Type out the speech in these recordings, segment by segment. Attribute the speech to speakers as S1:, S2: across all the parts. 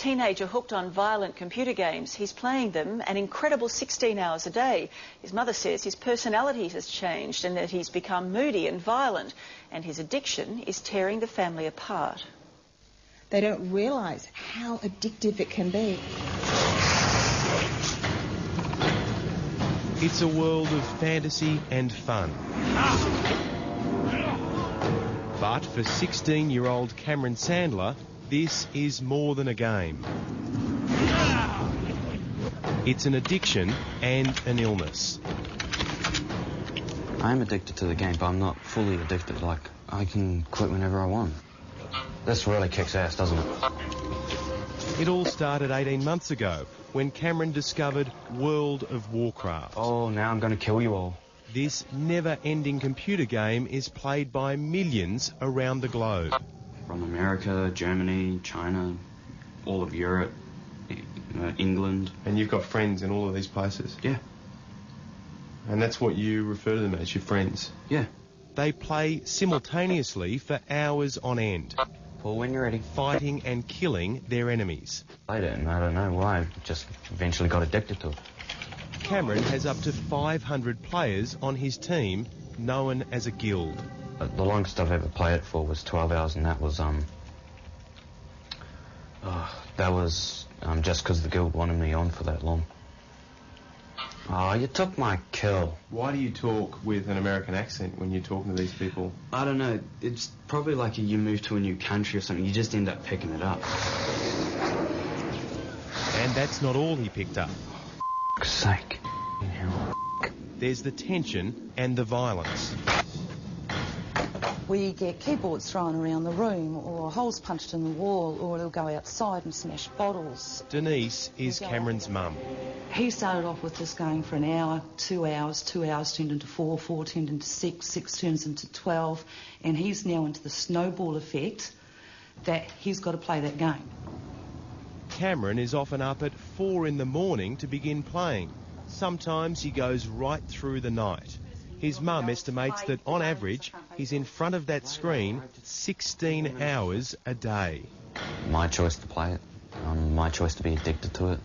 S1: teenager hooked on violent computer games. He's playing them an incredible 16 hours a day. His mother says his personality has changed and that he's become moody and violent, and his addiction is tearing the family apart.
S2: They don't realise how addictive it can be.
S3: It's a world of fantasy and fun. But for 16-year-old Cameron Sandler, this is more than a game. It's an addiction and an illness.
S4: I am addicted to the game, but I'm not fully addicted. Like, I can quit whenever I want. This really kicks ass, doesn't it?
S3: It all started 18 months ago when Cameron discovered World of Warcraft.
S4: Oh, now I'm going to kill you all.
S3: This never-ending computer game is played by millions around the globe.
S4: From America, Germany, China, all of Europe, England.
S5: And you've got friends in all of these places?
S4: Yeah.
S5: And that's what you refer to them as, your friends?
S4: Yeah.
S3: They play simultaneously for hours on end.
S4: Paul, when you're ready.
S3: Fighting and killing their enemies.
S4: I don't know why. Just eventually got addicted to it.
S3: Cameron has up to 500 players on his team, known as a guild.
S4: The longest I've ever played it for was 12 hours, and that was just because the guild wanted me on for that long. Oh, you took my kill.
S5: Why do you talk with an American accent when you're talking to these people?
S4: I don't know. It's probably like you move to a new country or something. You just end up picking it up.
S3: And that's not all he picked up.
S4: For sake.
S3: There's the tension and the violence.
S6: We get keyboards thrown around the room, or holes punched in the wall, or they'll go outside and smash bottles.
S3: Denise is Cameron's mum.
S6: He started off with this going for an hour, 2 hours, 2 hours turned into 4, 4 turned into 6, 6 turns into 12, and he's now into the snowball effect that he's got to play that game.
S3: Cameron is often up at 4 in the morning to begin playing. Sometimes he goes right through the night. His mum estimates that, on average, he's in front of that screen 16 hours a day.
S4: My choice to play it. My choice to be addicted to it.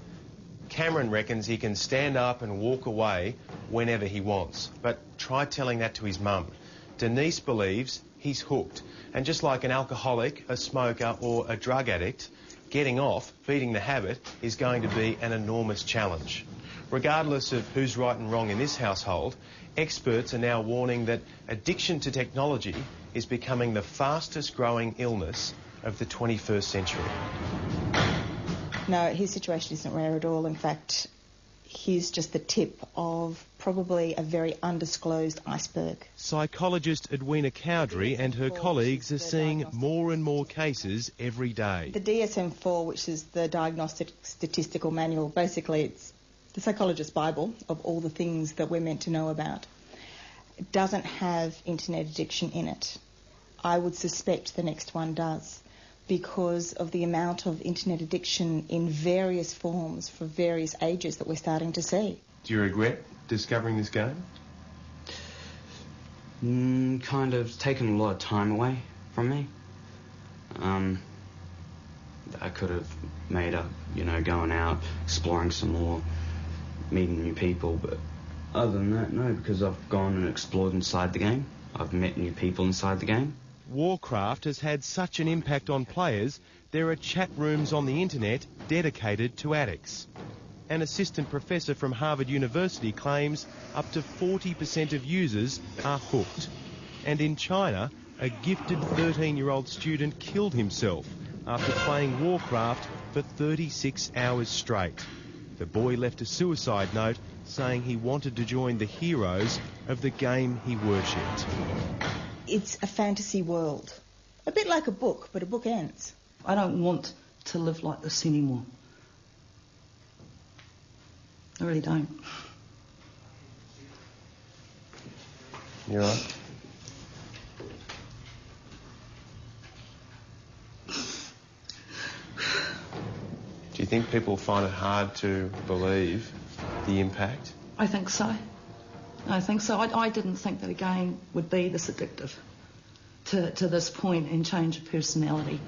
S5: Cameron reckons he can stand up and walk away whenever he wants. But try telling that to his mum. Denise believes he's hooked. And just like an alcoholic, a smoker or a drug addict, getting off, beating the habit, is going to be an enormous challenge. Regardless of who's right and wrong in this household, experts are now warning that addiction to technology is becoming the fastest growing illness of the 21st century.
S2: No, his situation isn't rare at all. In fact, he's just the tip of probably a very undisclosed iceberg.
S3: Psychologist Edwina Cowdery and her colleagues are seeing more and more cases every day.
S2: The DSM-4, which is the Diagnostic Statistical Manual, basically it's the psychologist's Bible of all the things that we're meant to know about. It doesn't have internet addiction in it. I would suspect the next one does, because of the amount of internet addiction in various forms for various ages that we're starting to see.
S5: Do you regret discovering this game?
S4: Kind of. It's taken a lot of time away from me. I could have made up, going out, exploring some more, meeting new people, but other than that, no, because I've gone and explored inside the game. I've met new people inside the game.
S3: Warcraft has had such an impact on players, there are chat rooms on the internet dedicated to addicts. An assistant professor from Harvard University claims up to 40% of users are hooked. And in China, a gifted 13-year-old student killed himself after playing Warcraft for 36 hours straight. The boy left a suicide note saying he wanted to join the heroes of the game he worshipped.
S2: It's a fantasy world. A bit like a book, but a book ends.
S6: I don't want to live like this anymore. I really don't.
S5: You're right. Do you think people find it hard to believe the impact?
S6: I think so. I think so. I didn't think that a game would be this addictive to this point and change of personality.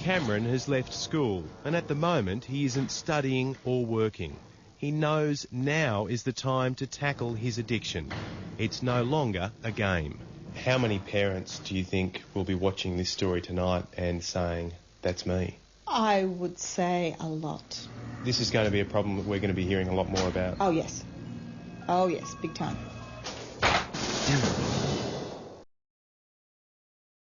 S3: Cameron has left school, and at the moment he isn't studying or working. He knows now is the time to tackle his addiction. It's no longer a game.
S5: How many parents do you think will be watching this story tonight and saying, that's me?
S2: I would say a lot.
S5: This is going to be a problem that we're going to be hearing a lot more about.
S2: Oh, yes. Oh, yes, big time.